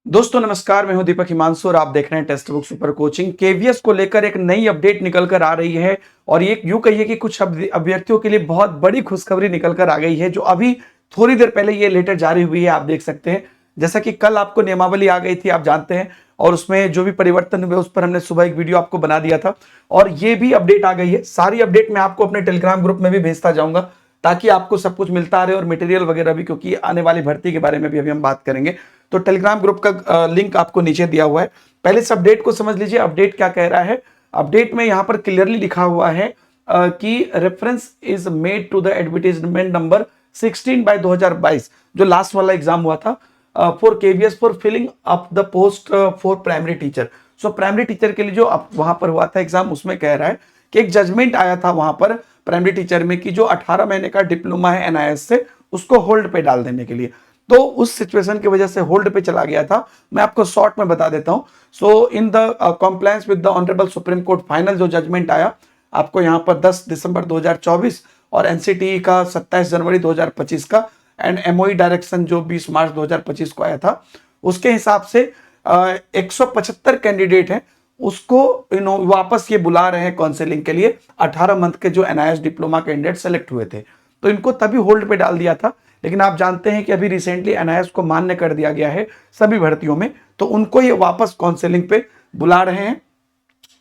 दोस्तों नमस्कार, मैं हूं दीपक हिमांशु और आप देख रहे हैं text book super coaching. KVS को लेकर एक नई अपडेट निकल कर आ रही है और ये यूं कहिए कि कुछ अभ्यर्थियों के लिए बहुत बड़ी खुशखबरी निकल कर आ गई है, जो अभी थोड़ी देर पहले ये लेटर जारी हुई है। आप देख सकते हैं, जैसा कि कल आपको नियमावली आ गई थी, आप जानते हैं, और उसमें जो भी परिवर्तन हुए उस पर हमने सुबह एक वीडियो आपको बना दिया था और ये भी अपडेट आ गई है। सारी अपडेट मैं आपको अपने टेलीग्राम ग्रुप में भी भेजता जाऊंगा ताकि आपको सब कुछ मिलता रहे और मटेरियल वगैरह भी, क्योंकि आने वाली भर्ती के बारे में भी अभी हम बात करेंगे। तो टेलीग्राम ग्रुप का लिंक आपको नीचे दिया हुआ है। पहले इस अपडेट को समझ लीजिए, अपडेट क्या कह रहा है। अपडेट में यहां पर क्लियरली लिखा हुआ है कि reference is made to the advertisement number 16/2022, जो लास्ट वाला एग्जाम हुआ था for KVS for filling up the post for primary teacher. So primary teacher के लिए जो वहां पर हुआ था एग्जाम, उसमें कह रहा है कि एक जजमेंट आया था वहां पर प्राइमरी टीचर में कि जो 18 महीने का डिप्लोमा है एनआईएस से, उसको होल्ड पे डाल देने के लिए। तो उस सिचुएशन की वजह से होल्ड पे चला गया था। मैं आपको शॉर्ट में बता देता हूं। So in the compliance with the honourable supreme court final जो जजमेंट आया आपको यहां पर 10 दिसंबर 2024 और एनसीटी का 27 जनवरी 2025 का एंड एमओई डायरेक्शन जो 20 मार्च 2025 को आया था, उसके हिसाब से 175 कैंडिडेट हैं, उसको वापस ये बुला रहे हैं काउंसलिंग के लिए। 18 मंथ के जो एनआईएस डिप्लोमा कैंडिडेट सेलेक्ट हुए थे, तो इनको तभी होल्ड पे डाल दिया था। लेकिन आप जानते हैं कि अभी रिसेंटली एनआईएस को मान्य कर दिया गया है सभी भर्तियों में, तो उनको ये वापस काउंसलिंग पे बुला रहे हैं।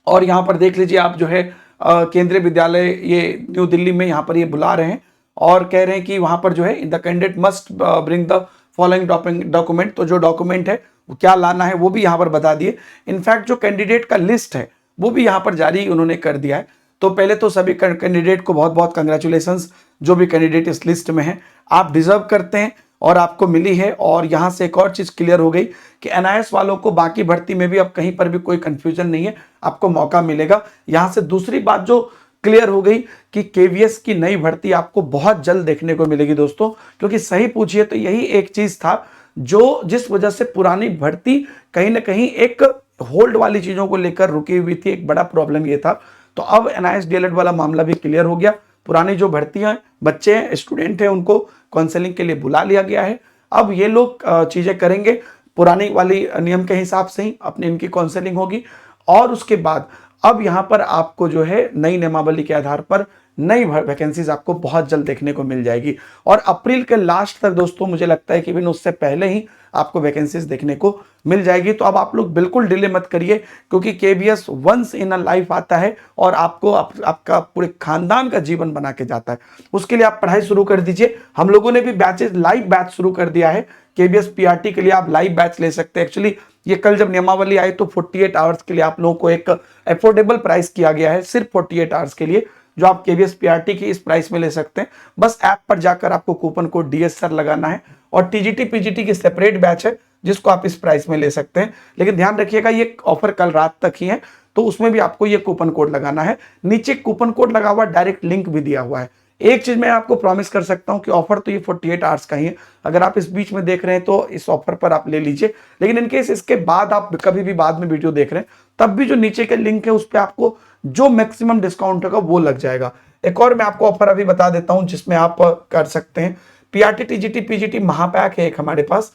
और यहां पर देख लीजिए आप, जो है केंद्रीय विद्यालय ये न्यू दिल्ली में यहां पर ये बुला रहे हैं और कह रहे हैं कि वहां पर जो है the candidate must bring the following document. तो जो डॉक्यूमेंट है वो क्या लाना है वो भी यहां पर बता दिए। इनफैक्ट जो कैंडिडेट का लिस्ट है वो भी यहां पर जारी उन्होंने कर दिया है। तो पहले तो सभी कैंडिडेट को बहुत बहुत कंग्रेचुलेशंस, जो भी कैंडिडेट इस लिस्ट में है, आप डिजर्व करते हैं और आपको मिली है। और यहां से एक और चीज क्लियर हो गई कि एनआईएस वालों को बाकी भर्ती में भी अब कहीं पर भी कोई कंफ्यूजन नहीं है, आपको मौका मिलेगा। यहां से दूसरी बात जो क्लियर हो गई कि केवीएस की नई भर्ती आपको बहुत जल्द देखने को मिलेगी दोस्तों, क्योंकि सही पूछिए तो यही एक चीज था जो जिस वजह से पुरानी भर्ती कहीं ना कहीं एक होल्ड वाली चीजों को लेकर रुकी हुई थी। एक बड़ा प्रॉब्लम ये था। तो अब एनआईएस डीएलएड वाला मामला भी क्लियर हो गया। पुरानी जो भर्तियां बच्चे हैं, स्टूडेंट हैं, उनको काउंसलिंग के लिए बुला लिया गया है। अब ये लोग चीजें करेंगे पुरानी वाली नियम के हिसाब से ही अपनी इनकी काउंसलिंग होगी। और उसके बाद अब यहां पर आपको जो है नई नियमावली के आधार पर नई वैकेंसीज आपको बहुत जल्द देखने को मिल जाएगी। और अप्रैल के लास्ट तक दोस्तों मुझे लगता है कि भी उससे पहले ही आपको वैकेंसीज देखने को मिल जाएगी। तो अब आप लोग बिल्कुल डिले मत करिए, क्योंकि KVS once in a life आता है और आपको आपका पूरे खानदान का जीवन बना के जाता है। उसके लिए आप पढ़ाई शुरू कर दीजिए। हम लोगों ने भी बैचेस, लाइव बैच शुरू कर दिया है। केवीएस पीआरटी के लिए आप लाइव बैच ले सकते हैं। एक्चुअली ये कल जब नियमावली आई तो 48 आवर्स के लिए आप लोगों को एक अफोर्डेबल प्राइस किया गया है, सिर्फ 48 आवर्स के लिए, जो आप केवीएस पीआरटी की इस प्राइस में ले सकते हैं। बस ऐप पर जाकर आपको कूपन कोड डीएस सर लगाना है। और टीजीटी पीजीटी की सेपरेट बैच है जिसको आप इस प्राइस में ले सकते हैं। लेकिन ध्यान रखिएगा ये ऑफर कल रात तक ही है, तो उसमें भी आपको ये कूपन कोड लगाना है। नीचे कूपन कोड लगा हुआ, डायरेक्ट लिंक भी दिया हुआ है। एक चीज मैं आपको प्रॉमिस कर सकता हूं कि ऑफर तो ये 48 आवर्स का ही है। अगर आप इस बीच में देख रहे हैं तो इस ऑफर पर आप ले लीजिए। लेकिन इनकेस इसके बाद आप कभी भी बाद में वीडियो देख रहे हैं, तब भी जो नीचे के लिंक है उस पर आपको जो मैक्सिमम डिस्काउंट होगा वो लग जाएगा। एक और मैं आपको ऑफर अभी बता देता हूं जिसमें आप कर सकते हैं। पीआरटी टीजीटी पीजीटी महापैक है एक हमारे पास,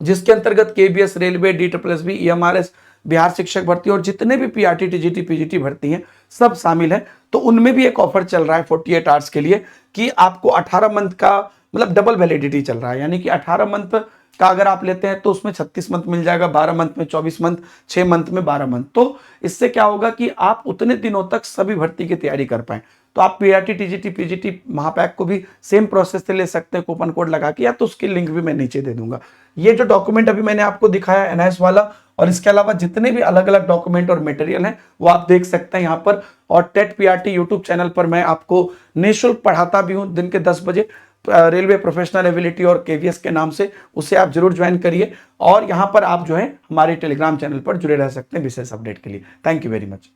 जिसके अंतर्गत KBS, railway, DSSB, EMRS, Bihar शिक्षक भर्ती और जितने भी पीआरटी टीजीटी पीजीटी भर्ती हैं सब शामिल हैं। तो उनमें भी एक ऑफर चल रहा है 48 आवर्स के लिए कि आपको 18 मंथ का मतलब डबल वैलिडिटी चल रहा है। यानी कि 18 मंथ का अगर आप लेते हैं तो उसमें 36 मंथ मिल जाएगा, 12 मंथ में 24 मंथ, 6 मंथ में 12 मंथ। तो इससे क्या होगा कि आप उतने दिनों तक सभी भर्ती की तैयारी कर पाए। तो आप पीआरटी टीजीटी पीजीटी महापैक को भी सेम प्रोसेस से ले सकते हैं कूपन कोड लगा के, या तो उसकी लिंक भी मैं नीचे दे दूंगा। ये जो डॉक्यूमेंट अभी मैंने आपको दिखाया एनआईएस वाला, और इसके अलावा जितने भी अलग अलग डॉक्यूमेंट और मटेरियल हैं वो आप देख सकते हैं यहाँ पर। और टेट पीआरटी यूट्यूब चैनल पर मैं आपको निःशुल्क पढ़ाता भी हूँ दिन के 10 बजे, रेलवे प्रोफेशनल एबिलिटी और केवीएस के नाम से। उसे आप जरूर ज्वाइन करिए। और यहाँ पर आप जो है हमारे टेलीग्राम चैनल पर जुड़े रह सकते हैं विशेष अपडेट के लिए। Thank you very much.